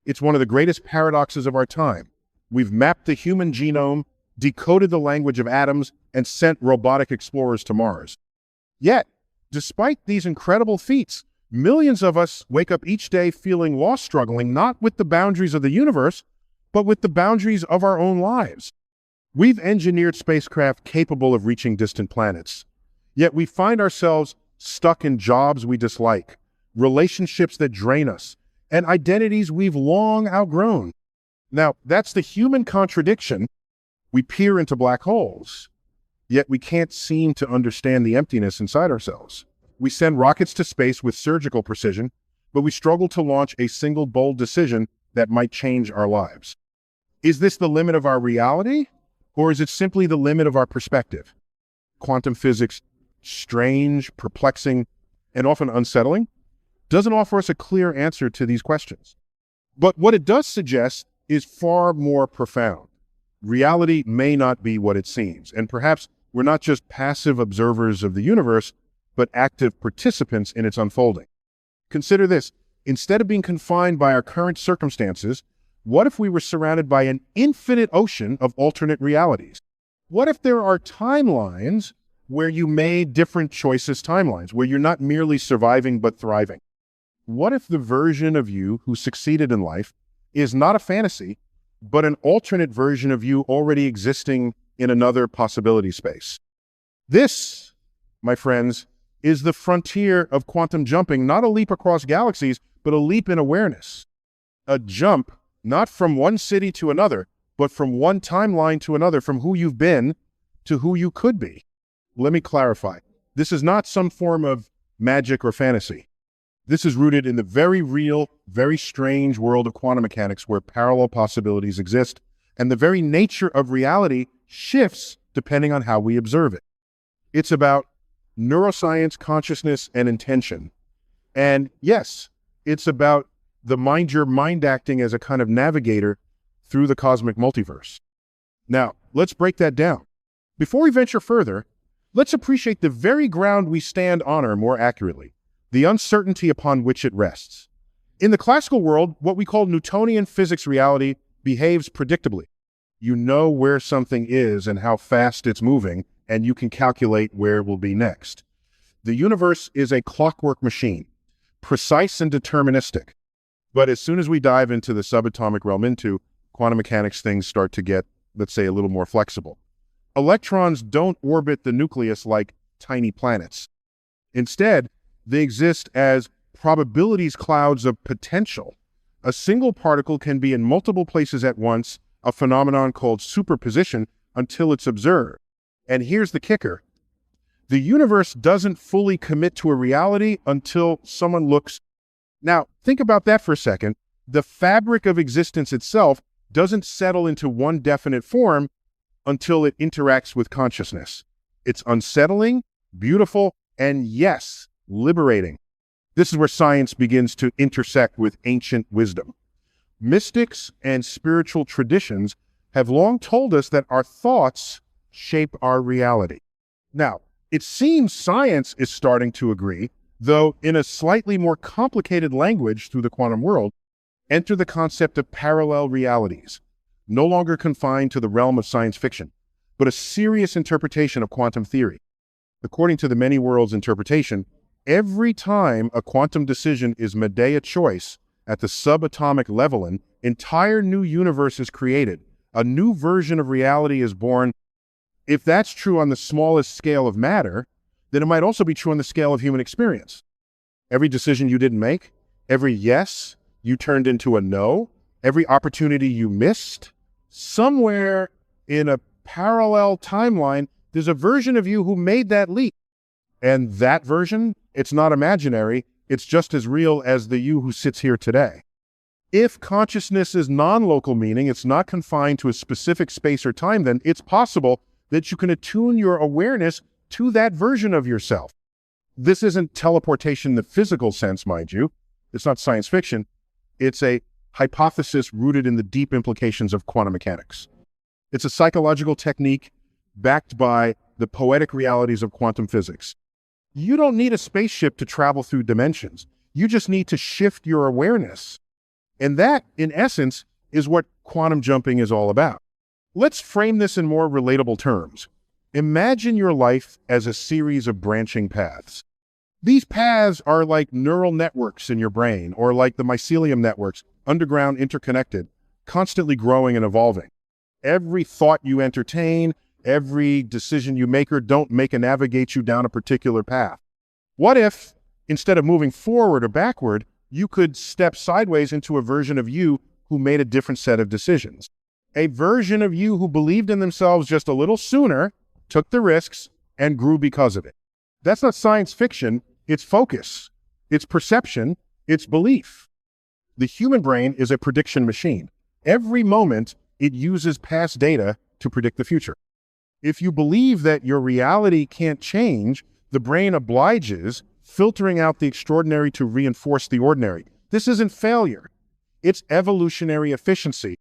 It's one of the greatest paradoxes of our time. We've mapped the human genome, decoded the language of atoms, and sent robotic explorers to Mars. Yet, despite these incredible feats, millions of us wake up each day feeling lost, struggling not with the boundaries of the universe, but with the boundaries of our own lives. We've engineered spacecraft capable of reaching distant planets, yet we find ourselves stuck in jobs we dislike, relationships that drain us, and identities we've long outgrown. Now, that's the human contradiction. We peer into black holes, yet we can't seem to understand the emptiness inside ourselves. We send rockets to space with surgical precision, but we struggle to launch a single bold decision that might change our lives. Is this the limit of our reality, or is it simply the limit of our perspective? Quantum physics, strange, perplexing, and often unsettling, doesn't offer us a clear answer to these questions. But what it does suggest is far more profound. Reality may not be what it seems, and perhaps we're not just passive observers of the universe, but active participants in its unfolding. Consider this: instead of being confined by our current circumstances, what if we were surrounded by an infinite ocean of alternate realities? What if there are timelines where you made different choices, timelines where you're not merely surviving but thriving? What if the version of you who succeeded in life is not a fantasy, but an alternate version of you already existing in another possibility space? This, my friends, is the frontier of quantum jumping, not a leap across galaxies, but a leap in awareness. A jump, not from one city to another, but from one timeline to another, from who you've been to who you could be. Let me clarify. This is not some form of magic or fantasy. This is rooted in the very real, very strange world of quantum mechanics where parallel possibilities exist, and the very nature of reality shifts depending on how we observe it. It's about neuroscience, consciousness, and intention. And yes, it's about your mind acting as a kind of navigator through the cosmic multiverse. Now, let's break that down. Before we venture further, let's appreciate the very ground we stand on more accurately, the uncertainty upon which it rests. In the classical world, what we call Newtonian physics reality behaves predictably. You know where something is and how fast it's moving, and you can calculate where it will be next. The universe is a clockwork machine, precise and deterministic. But as soon as we dive into the subatomic realm, into quantum mechanics, things start to get, let's say, a little more flexible. Electrons don't orbit the nucleus like tiny planets. Instead, they exist as probabilities clouds of potential. A single particle can be in multiple places at once, a phenomenon called superposition, until it's observed. And here's the kicker. The universe doesn't fully commit to a reality until someone looks. Now, think about that for a second. The fabric of existence itself doesn't settle into one definite form until it interacts with consciousness. It's unsettling, beautiful, and yes, liberating. This is where science begins to intersect with ancient wisdom. Mystics and spiritual traditions have long told us that our thoughts shape our reality. Now, it seems science is starting to agree, though in a slightly more complicated language through the quantum world. Enter the concept of parallel realities, no longer confined to the realm of science fiction, but a serious interpretation of quantum theory. According to the many worlds interpretation, every time a quantum decision is made a choice at the subatomic level, an entire new universe is created. A new version of reality is born. If that's true on the smallest scale of matter, then it might also be true on the scale of human experience. Every decision you didn't make, every yes you turned into a no, every opportunity you missed, somewhere in a parallel timeline, there's a version of you who made that leap. And that version, it's not imaginary, it's just as real as the you who sits here today. If consciousness is non-local, meaning it's not confined to a specific space or time, then it's possible that you can attune your awareness to that version of yourself. This isn't teleportation in the physical sense, mind you. It's not science fiction. It's a hypothesis rooted in the deep implications of quantum mechanics. It's a psychological technique backed by the poetic realities of quantum physics. You don't need a spaceship to travel through dimensions. You just need to shift your awareness. And that, in essence, is what quantum jumping is all about. Let's frame this in more relatable terms. Imagine your life as a series of branching paths. These paths are like neural networks in your brain, or like the mycelium networks, underground, interconnected, constantly growing and evolving. Every thought you entertain, every decision you make or don't make navigate you down a particular path. What if, instead of moving forward or backward, you could step sideways into a version of you who made a different set of decisions? A version of you who believed in themselves just a little sooner, took the risks, and grew because of it. That's not science fiction, it's focus, it's perception, it's belief. The human brain is a prediction machine. Every moment, it uses past data to predict the future. If you believe that your reality can't change, the brain obliges, filtering out the extraordinary to reinforce the ordinary. This isn't failure. It's evolutionary efficiency.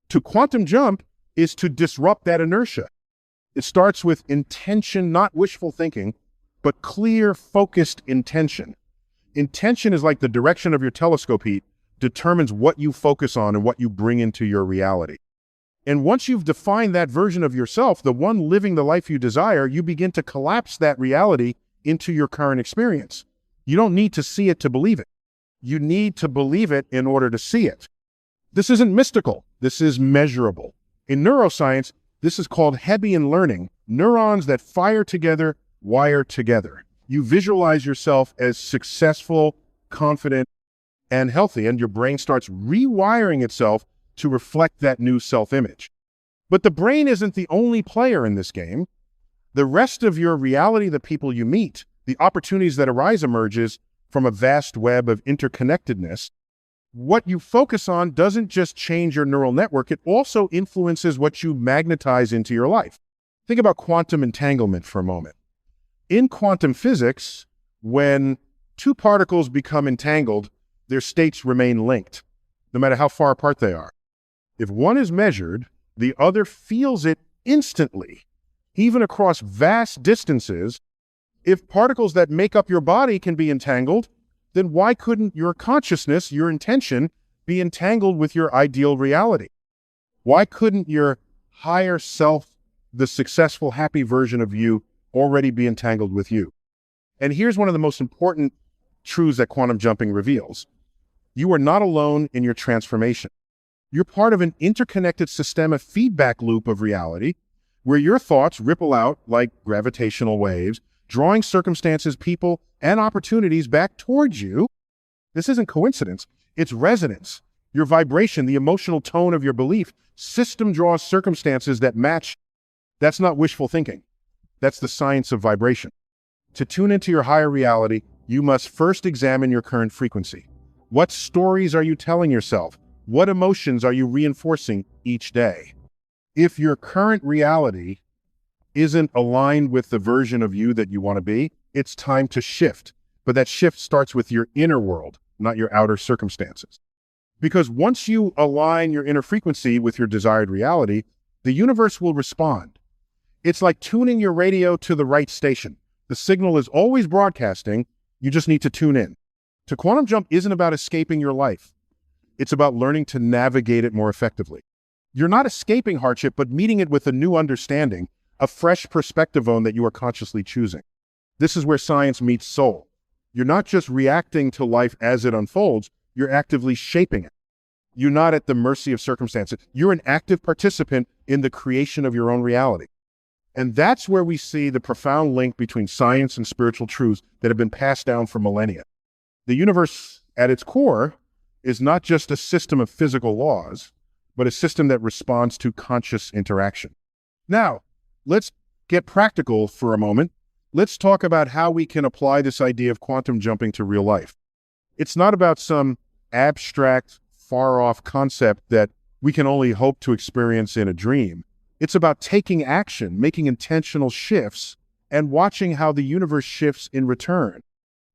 To quantum jump is to disrupt that inertia. It starts with intention, not wishful thinking, but clear, focused intention. Intention is like the direction of your telescope heat, determines what you focus on and what you bring into your reality. And once you've defined that version of yourself, the one living the life you desire, you begin to collapse that reality into your current experience. You don't need to see it to believe it. You need to believe it in order to see it. This isn't mystical. This is measurable. In neuroscience, this is called Hebbian learning. Neurons that fire together, wire together. You visualize yourself as successful, confident, and healthy, and your brain starts rewiring itself to reflect that new self-image. But the brain isn't the only player in this game. The rest of your reality, the people you meet, the opportunities that arise emerges from a vast web of interconnectedness. What you focus on doesn't just change your neural network, it also influences what you magnetize into your life. Think about quantum entanglement for a moment. In quantum physics, when two particles become entangled, their states remain linked, no matter how far apart they are. If one is measured, the other feels it instantly, even across vast distances. If particles that make up your body can be entangled, then why couldn't your consciousness, your intention, be entangled with your ideal reality? Why couldn't your higher self, the successful, happy version of you, already be entangled with you? And here's one of the most important truths that quantum jumping reveals. You are not alone in your transformation. You're part of an interconnected systemic feedback loop of reality where your thoughts ripple out like gravitational waves, drawing circumstances, people, and opportunities back towards you. This isn't coincidence, it's resonance. Your vibration, the emotional tone of your belief system draws circumstances that match. That's not wishful thinking. That's the science of vibration. To tune into your higher reality, you must first examine your current frequency. What stories are you telling yourself? What emotions are you reinforcing each day? If your current reality isn't aligned with the version of you that you want to be, it's time to shift. But that shift starts with your inner world, not your outer circumstances. Because once you align your inner frequency with your desired reality, the universe will respond. It's like tuning your radio to the right station. The signal is always broadcasting, you just need to tune in. To quantum jump isn't about escaping your life. It's about learning to navigate it more effectively. You're not escaping hardship, but meeting it with a new understanding, a fresh perspective on that you are consciously choosing. This is where science meets soul. You're not just reacting to life as it unfolds, you're actively shaping it. You're not at the mercy of circumstances. You're an active participant in the creation of your own reality. And that's where we see the profound link between science and spiritual truths that have been passed down for millennia. The universe, at its core, is not just a system of physical laws, but a system that responds to conscious interaction. Now, let's get practical for a moment. Let's talk about how we can apply this idea of quantum jumping to real life. It's not about some abstract, far-off concept that we can only hope to experience in a dream. It's about taking action, making intentional shifts, and watching how the universe shifts in return.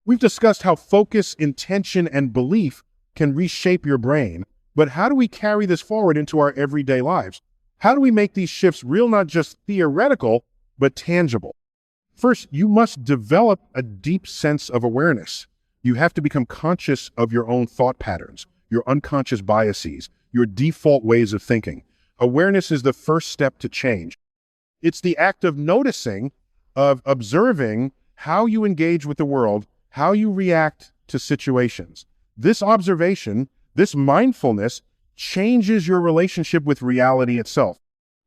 We've discussed how focus, intention, and belief can reshape your brain, but how do we carry this forward into our everyday lives? How do we make these shifts real, not just theoretical, but tangible? First, you must develop a deep sense of awareness. You have to become conscious of your own thought patterns, your unconscious biases, your default ways of thinking. Awareness is the first step to change. It's the act of noticing, of observing how you engage with the world, how you react to situations. This observation, this mindfulness, changes your relationship with reality itself.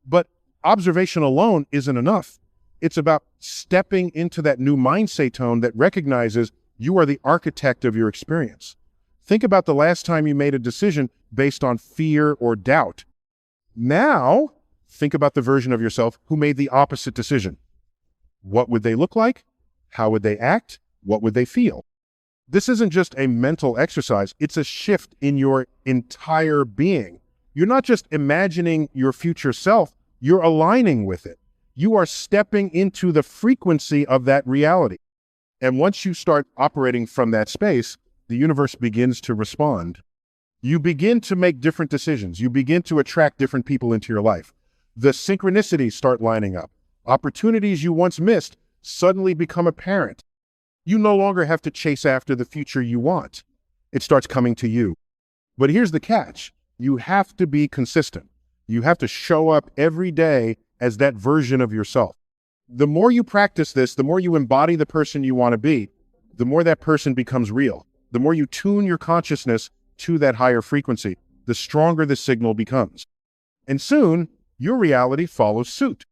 But observation alone isn't enough. It's about stepping into that new mindset tone that recognizes you are the architect of your experience. Think about the last time you made a decision based on fear or doubt. Now, think about the version of yourself who made the opposite decision. What would they look like? How would they act? What would they feel? This isn't just a mental exercise, it's a shift in your entire being. You're not just imagining your future self, you're aligning with it. You are stepping into the frequency of that reality. And once you start operating from that space, the universe begins to respond. You begin to make different decisions. You begin to attract different people into your life. The synchronicities start lining up. Opportunities you once missed suddenly become apparent. You no longer have to chase after the future you want. It starts coming to you. But here's the catch. You have to be consistent. You have to show up every day as that version of yourself. The more you practice this, the more you embody the person you want to be, the more that person becomes real. The more you tune your consciousness to that higher frequency, the stronger the signal becomes. And soon, your reality follows suit.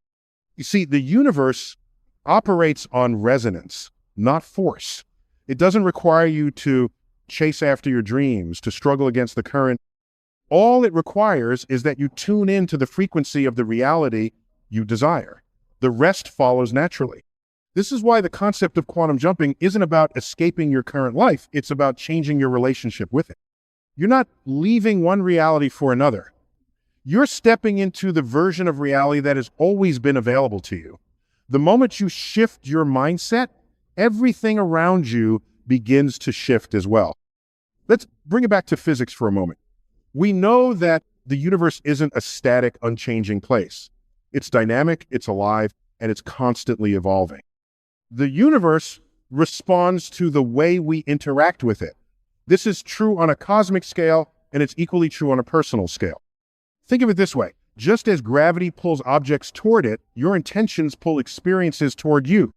You see, the universe operates on resonance, not force. It doesn't require you to chase after your dreams, to struggle against the current. All it requires is that you tune into the frequency of the reality you desire. The rest follows naturally. This is why the concept of quantum jumping isn't about escaping your current life. It's about changing your relationship with it. You're not leaving one reality for another. You're stepping into the version of reality that has always been available to you. The moment you shift your mindset, everything around you begins to shift as well. Let's bring it back to physics for a moment. We know that the universe isn't a static, unchanging place. It's dynamic, it's alive, and it's constantly evolving. The universe responds to the way we interact with it. This is true on a cosmic scale, and it's equally true on a personal scale. Think of it this way. Just as gravity pulls objects toward it, your intentions pull experiences toward you.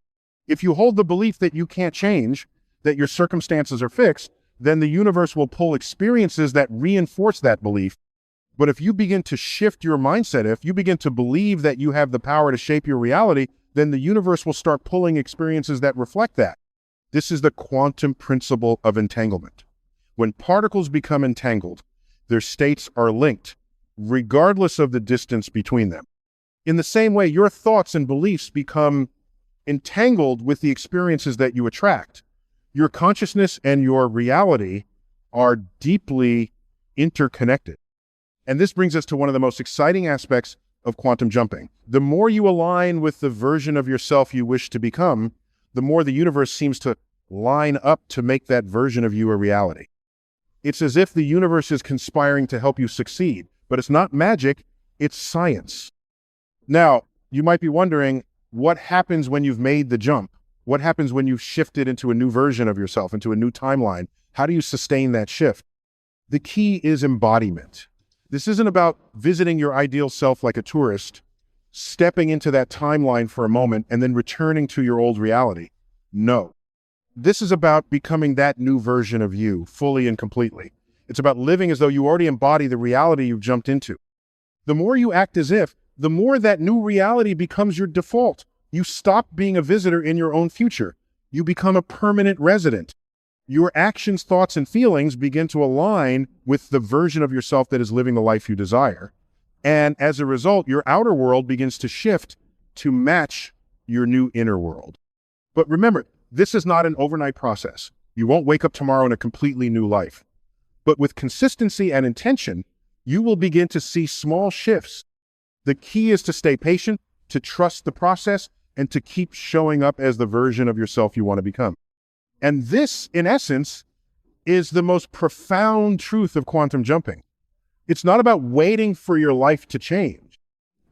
If you hold the belief that you can't change, that your circumstances are fixed, then the universe will pull experiences that reinforce that belief. But if you begin to shift your mindset, if you begin to believe that you have the power to shape your reality, then the universe will start pulling experiences that reflect that. This is the quantum principle of entanglement. When particles become entangled, their states are linked, regardless of the distance between them. In the same way, your thoughts and beliefs become entangled with the experiences that you attract. Your consciousness and your reality are deeply interconnected. And this brings us to one of the most exciting aspects of quantum jumping. The more you align with the version of yourself you wish to become, the more the universe seems to line up to make that version of you a reality. It's as if the universe is conspiring to help you succeed, but it's not magic, it's science. Now, you might be wondering, what happens when you've made the jump? What happens when you've shifted into a new version of yourself, into a new timeline? How do you sustain that shift? The key is embodiment. This isn't about visiting your ideal self like a tourist, stepping into that timeline for a moment, and then returning to your old reality. No. This is about becoming that new version of you, fully and completely. It's about living as though you already embody the reality you've jumped into. The more you act as if, the more that new reality becomes your default. You stop being a visitor in your own future. You become a permanent resident. Your actions, thoughts, and feelings begin to align with the version of yourself that is living the life you desire. And as a result, your outer world begins to shift to match your new inner world. But remember, this is not an overnight process. You won't wake up tomorrow in a completely new life. But with consistency and intention, you will begin to see small shifts. The key is to stay patient, to trust the process, and to keep showing up as the version of yourself you want to become. And this, in essence, is the most profound truth of quantum jumping. It's not about waiting for your life to change.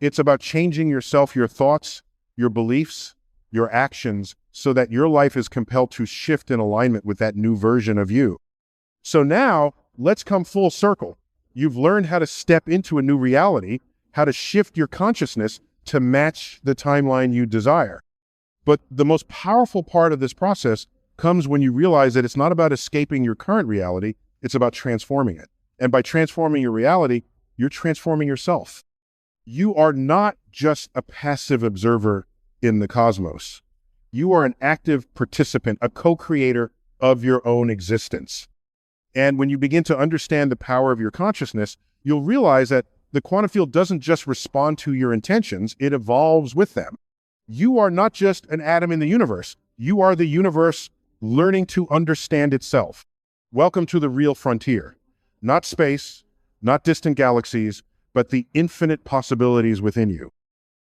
It's about changing yourself, your thoughts, your beliefs, your actions, so that your life is compelled to shift in alignment with that new version of you. So now, let's come full circle. You've learned how to step into a new reality, how to shift your consciousness to match the timeline you desire. But the most powerful part of this process comes when you realize that it's not about escaping your current reality, it's about transforming it. And by transforming your reality, you're transforming yourself. You are not just a passive observer in the cosmos. You are an active participant, a co-creator of your own existence. And when you begin to understand the power of your consciousness, you'll realize that the quantum field doesn't just respond to your intentions, it evolves with them. You are not just an atom in the universe. You are the universe learning to understand itself. Welcome to the real frontier. Not space, not distant galaxies, but the infinite possibilities within you.